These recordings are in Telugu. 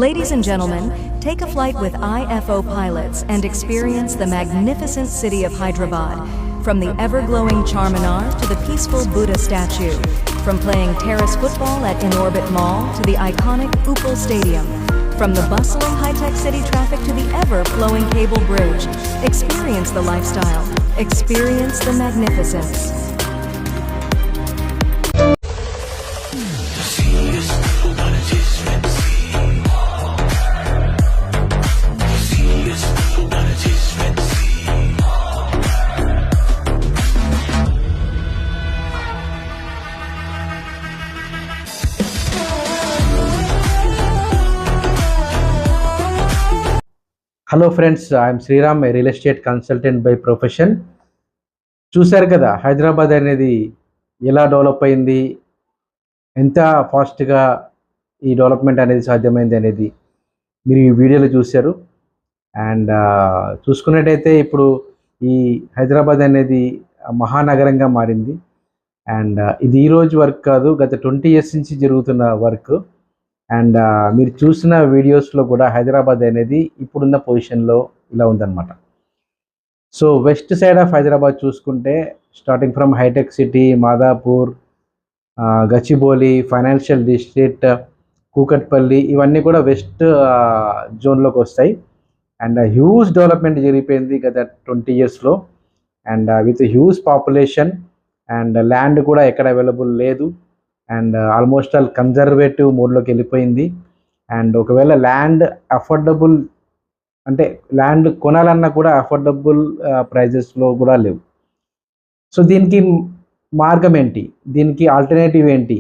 Ladies and gentlemen, take a flight with IFO pilots and experience the magnificent city of Hyderabad. From the ever-glowing Charminar to the peaceful Buddha statue. From playing terrace football at In-Orbit Mall to the iconic Uppal Stadium. From the bustling high-tech city traffic to the ever-flowing cable bridge. Experience the lifestyle. Experience the magnificence. Hello friends, I'm Sriram, a real estate consultant by profession. చూశారు కదా హైదరాబాద్ అనేది ఎలా డెవలప్ అయింది, ఎంత ఫాస్ట్గా ఈ డెవలప్మెంట్ అనేది సాధ్యమైంది అనేది మీరు ఈ వీడియోలో చూశారు. అండ్ చూసుకున్నట్టయితే ఇప్పుడు ఈ హైదరాబాద్ అనేది మహానగరంగా మారింది. అండ్ ఇది ఈరోజు వర్క్ కాదు, గత 20 years నుంచి జరుగుతున్న వర్క్. అండ్ మీరు చూసిన వీడియోస్లో కూడా హైదరాబాద్ అనేది ఇప్పుడున్న పొజిషన్లో ఇలా ఉందన్నమాట. So west side of Hyderabad చూసుకుంటే స్టార్టింగ్ ఫ్రమ్ హైటెక్ City, Madhapur, Gachibowli, financial district, Kukatpally, ఇవన్నీ కూడా వెస్ట్ జోన్లోకి వస్తాయి. అండ్ హ్యూజ్ డెవలప్మెంట్ జరిగిపోయింది గత 20 yearsలో. And with huge population and land కూడా ఎక్కడ అవైలబుల్ లేదు. అండ్ ఆల్మోస్ట్ ఆల్ కన్జర్వేటివ్ మోడ్లోకి వెళ్ళిపోయింది. అండ్ ఒకవేళ ల్యాండ్ అఫోర్డబుల్ అంటే ల్యాండ్ కొనాలన్నా కూడా అఫోర్డబుల్ ప్రైజెస్లో కూడా లేవు. సో దీనికి మార్గం ఏంటి, దీనికి ఆల్టర్నేటివ్ ఏంటి?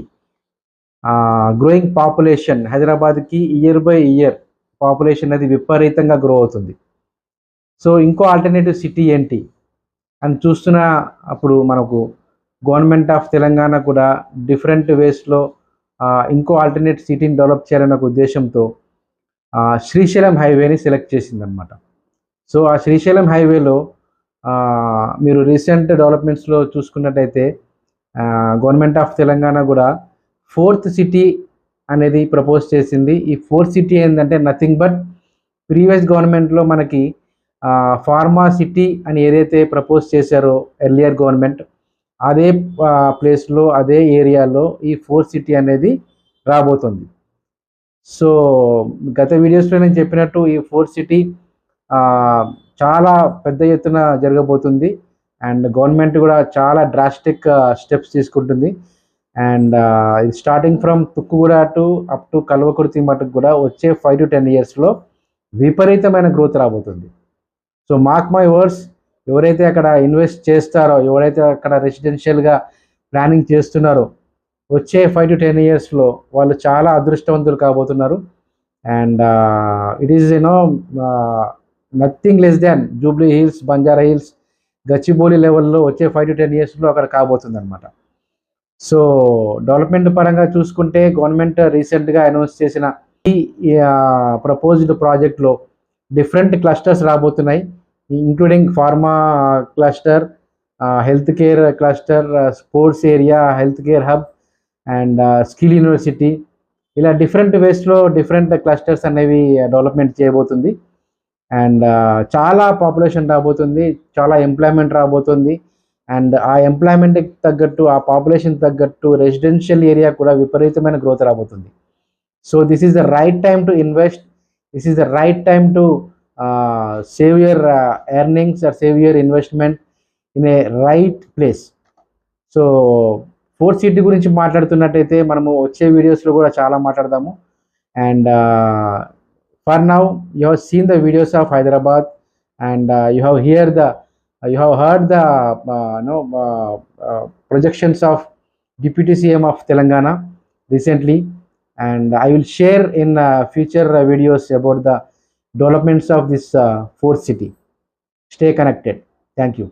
గ్రోయింగ్ పాపులేషన్, హైదరాబాద్కి ఇయర్ బై ఇయర్ పాపులేషన్ అనేది విపరీతంగా గ్రో అవుతుంది. సో ఇంకో ఆల్టర్నేటివ్ సిటీ ఏంటి అని చూస్తున్న అప్పుడు మనకు గవర్నమెంట్ ఆఫ్ తెలంగాణ కూడా డిఫరెంట్ వేస్లో ఇంకో ఆల్టర్నేట్ సిటీని డెవలప్ చేయాలన్న ఒక ఉద్దేశంతో శ్రీశైలం హైవేని సెలెక్ట్ చేసిందనమాట. సో ఆ శ్రీశైలం హైవేలో మీరు రీసెంట్ డెవలప్మెంట్స్లో చూసుకున్నట్టయితే గవర్నమెంట్ ఆఫ్ తెలంగాణ కూడా 4th సిటీ అనేది ప్రపోజ్ చేసింది. ఈ 4th సిటీ ఏంటంటే నథింగ్ బట్ ప్రీవియస్ గవర్నమెంట్లో మనకి ఫార్మా సిటీ అని ఏదైతే ప్రపోజ్ చేశారో ఎర్లియర్ గవర్నమెంట్, అదే ప్లేస్లో అదే ఏరియాలో ఈ 4th సిటీ అనేది రాబోతుంది. సో గత వీడియోస్లో నేను చెప్పినట్టు ఈ 4th సిటీ చాలా పెద్ద ఎత్తున జరగబోతుంది. అండ్ గవర్నమెంట్ కూడా చాలా డ్రాస్టిక్ స్టెప్స్ తీసుకుంటుంది. అండ్ ఇది starting from Tukkuguda to up to Kalwakurthy మటుకు కూడా వచ్చే 5 to 10 yearsలో విపరీతమైన గ్రోత్ రాబోతుంది. సో మార్క్ మై వర్డ్స్, ఎవరైతే అక్కడ ఇన్వెస్ట్ చేస్తారో, ఎవరైతే అక్కడ రెసిడెన్షియల్గా ప్లానింగ్ చేస్తున్నారో, వచ్చే 5 to 10 yearsలో వాళ్ళు చాలా అదృష్టవంతులు కాబోతున్నారు. And it is nothing less than Jubilee Hills, Banjara Hills, Gachibowli లెవెల్లో వచ్చే 5 to 10 yearsలో అక్కడ కాబోతుంది అనమాట. సో డెవలప్మెంట్ పరంగా చూసుకుంటే గవర్నమెంట్ రీసెంట్గా అనౌన్స్ చేసిన ఈ ప్రపోజ్డ్ ప్రాజెక్ట్లో డిఫరెంట్ క్లస్టర్స్ రాబోతున్నాయి, including pharma cluster, health care cluster, sports area, health care hub and skill university, ఇలా డిఫరెంట్ వేస్లో డిఫరెంట్ క్లస్టర్స్ అనేవి డెవలప్మెంట్ చేయబోతుంది. అండ్ చాలా పాపులేషన్ రాబోతుంది, చాలా ఎంప్లాయ్మెంట్ రాబోతుంది. అండ్ ఆ ఎంప్లాయ్మెంట్కి తగ్గట్టు, ఆ పాపులేషన్ తగ్గట్టు రెసిడెన్షియల్ ఏరియా కూడా విపరీతమైన గ్రోత్ రాబోతుంది. So this is the right time to invest, this is the right time to save your earnings or save your investment in a right place. So 4th city గురించి మాట్లాడుతున్నట్టయితే మనము వచ్చే వీడియోస్లో కూడా చాలా మాట్లాడదాము. And for now you have seen the videos of Hyderabad and you have heard the projections of Deputy CM of Telangana recently, and I will share in future videos about the developments of this 4th city. Stay connected. Thank you.